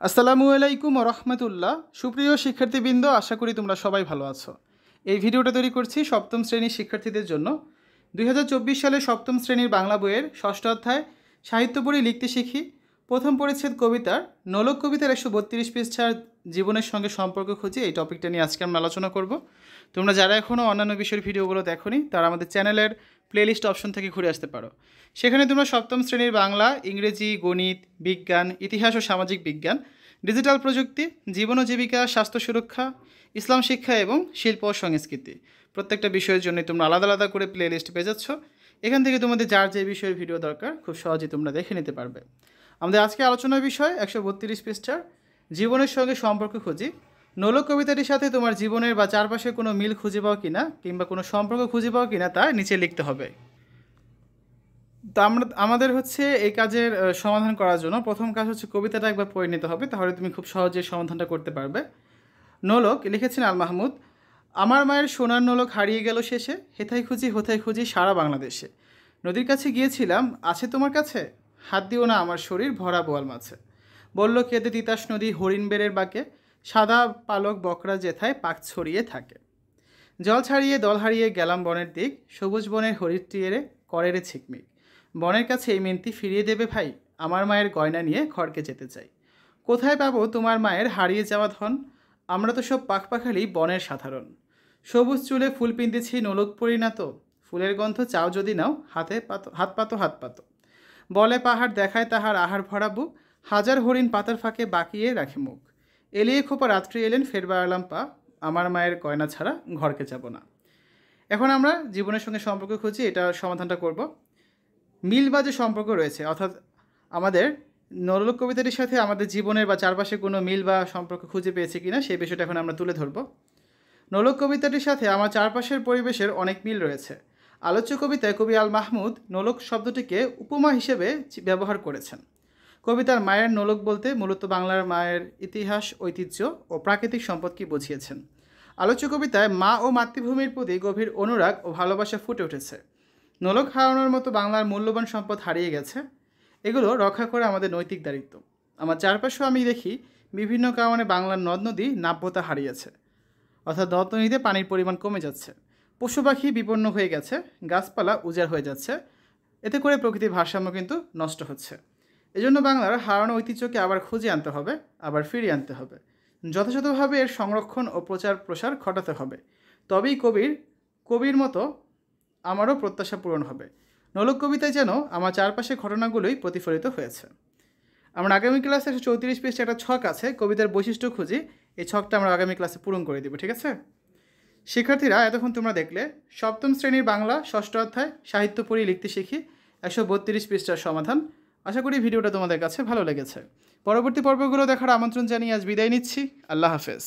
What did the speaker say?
আসসালামু আলাইকুম ওয়া রাহমাতুল্লাহ। সুপ্রিয় শিক্ষার্থীবৃন্দ, আশা করি তোমরা সবাই ভালো আছো। এই ভিডিওটা তৈরি করছি সপ্তম শ্রেণীর শিক্ষার্থীদের জন্য। 2024 সালে সপ্তম শ্রেণীর বাংলা বইয়ের ষষ্ঠ অধ্যায় সাহিত্য পড়ি লিখতে শিখি প্রথম পরিচ্ছেদ কবিতার নোলক কবিতার 132 পৃষ্ঠার জীবনের সঙ্গে সম্পর্ক খুঁজি এই টপিকটা নিয়ে আজকে আমরা আলোচনা করব। তোমরা যারা এখনও অন্যান্য বিষয়ের ভিডিওগুলো দেখোনি তারা আমাদের চ্যানেলের প্লেলিস্ট অপশন থেকে ঘুরে আসতে পারো। সেখানে তোমরা সপ্তম শ্রেণীর বাংলা, ইংরেজি, গণিত, বিজ্ঞান, ইতিহাস ও সামাজিক বিজ্ঞান, ডিজিটাল প্রযুক্তি, জীবন ও জীবিকা, স্বাস্থ্য সুরক্ষা, ইসলাম শিক্ষা এবং শিল্প ও সংস্কৃতি প্রত্যেকটা বিষয়ের জন্য তোমরা আলাদা আলাদা করে প্লেলিস্ট পেয়ে যাচ্ছ। এখান থেকে তোমাদের যার যে বিষয়ের ভিডিও দরকার খুব সহজেই তোমরা দেখে নিতে পারবে। আমাদের আজকে আলোচনার বিষয় 132 পৃষ্ঠার জীবনের সঙ্গে সম্পর্ক খুঁজি। নোলক কবিতাটির সাথে তোমার জীবনের বা চারপাশে কোনো মিল খুঁজে পাও কিনা কিংবা কোনো সম্পর্ক খুঁজে পাও কিনা তা নিচে লিখতে হবে। তো আমাদের হচ্ছে এই কাজের সমাধান করার জন্য প্রথম কাজ হচ্ছে কবিতাটা একবার পড়ে নিতে হবে, তাহলে তুমি খুব সহজে সমাধানটা করতে পারবে। নোলক লিখেছেন আল মাহমুদ। আমার মায়ের সোনার নোলক হারিয়ে গেল শেষে, হেথায় খুঁজি হোথায় খুঁজি সারা বাংলাদেশে। নদীর কাছে গিয়েছিলাম, আছে তোমার কাছে? হাত দিও না আমার শরীর ভরা বোয়াল মাছে। বলল কেঁদে তিতাস নদী হরিণ বেড়ের বাঁকে, সাদা পালক বকরা যেথায় পাক ছড়িয়ে থাকে। জল ছাড়িয়ে দল হারিয়ে গেলাম বনের দিক, সবুজ বনের হরির টিয়েরে করে রে ছিকমিক। বনের কাছে এই মিনতি ফিরিয়ে দেবে ভাই, আমার মায়ের গয়না নিয়ে ঘরকে যেতে চাই। কোথায় পাবো তোমার মায়ের হারিয়ে যাওয়া ধন, আমরা তো সব পাখপাখালি বনের সাধারণ। সবুজ চুলে ফুল পিনতেছি নোলক পরিণত, ফুলের গন্ধ চাও যদি নাও হাত পাতো। বলে পাহাড় দেখায় তাহার আহার ভরা বুক, হাজার হরিণ পাতার ফাঁকে বাকিয়ে রাখে মুখ। এলিয়ে খোপা রাত্রি এলেন ফের বাড়ালাম পা, আমার মায়ের গয়না ছাড়া ঘরকে যাব না। এখন আমরা জীবনের সঙ্গে সম্পর্ক খুঁজি, এটা সমাধানটা করব। মিল বা যে সম্পর্ক রয়েছে, অর্থাৎ আমাদের নোলক কবিতাটির সাথে আমাদের জীবনের বা চারপাশে কোনো মিল বা সম্পর্ক খুঁজে পেয়েছি কিনা সেই বিষয়টা এখন আমরা তুলে ধরব। নোলক কবিতাটির সাথে আমার চারপাশের পরিবেশের অনেক মিল রয়েছে। আলোচ্য কবিতায় কবি আল মাহমুদ নোলক শব্দটিকে উপমা হিসেবে ব্যবহার করেছেন। কবিতার মায়ের নোলক বলতে মূলত বাংলার মায়ের ইতিহাস, ঐতিহ্য ও প্রাকৃতিক সম্পদকে বুঝিয়েছেন। আলোচ্য কবিতায় মা ও মাতৃভূমির প্রতি গভীর অনুরাগ ও ভালোবাসা ফুটে উঠেছে। নোলক হারানোর মতো বাংলার মূল্যবান সম্পদ হারিয়ে গেছে, এগুলো রক্ষা করা আমাদের নৈতিক দায়িত্ব। আমার চারপাশেও আমি দেখি বিভিন্ন কারণে বাংলার নদ নদী নাব্যতা হারিয়েছে, অর্থাৎ নদ নদীতে পানির পরিমাণ কমে যাচ্ছে, পশু পাখি বিপন্ন হয়ে গেছে, গাছপালা উজাড় হয়ে যাচ্ছে, এতে করে প্রকৃতির ভারসাম্য কিন্তু নষ্ট হচ্ছে। এজন্য বাংলার হারানো ঐতিহ্যকে আবার খুঁজে আনতে হবে, আবার ফিরিয়ে আনতে হবে। যথাযথভাবে এর সংরক্ষণ ও প্রচার প্রসার ঘটাতে হবে, তবেই কবির মতো আমারও প্রত্যাশা পূরণ হবে। নোলক কবিতায় যেন আমার চারপাশে ঘটনাগুলোই প্রতিফলিত হয়েছে। আমরা আগামী ক্লাসে 134 পৃষ্ঠা একটা ছক আছে, কবিতার বৈশিষ্ট্য খুঁজি। এই ছকটা আমরা আগামী ক্লাসে পূরণ করে দেব, ঠিক আছে? শিক্ষার্থীরা, এতক্ষণ তোমরা দেখলে সপ্তম শ্রেণীর বাংলা ষষ্ঠ অধ্যায় সাহিত্য পড়ি লিখতে শিখি 132 পৃষ্ঠার সমাধান। আশা করি ভিডিওটা তোমাদের কাছে ভালো লেগেছে। পরবর্তী পর্বগুলো দেখার আমন্ত্রণ জানিয়ে আজ বিদায় নিচ্ছি। আল্লাহ হাফেজ।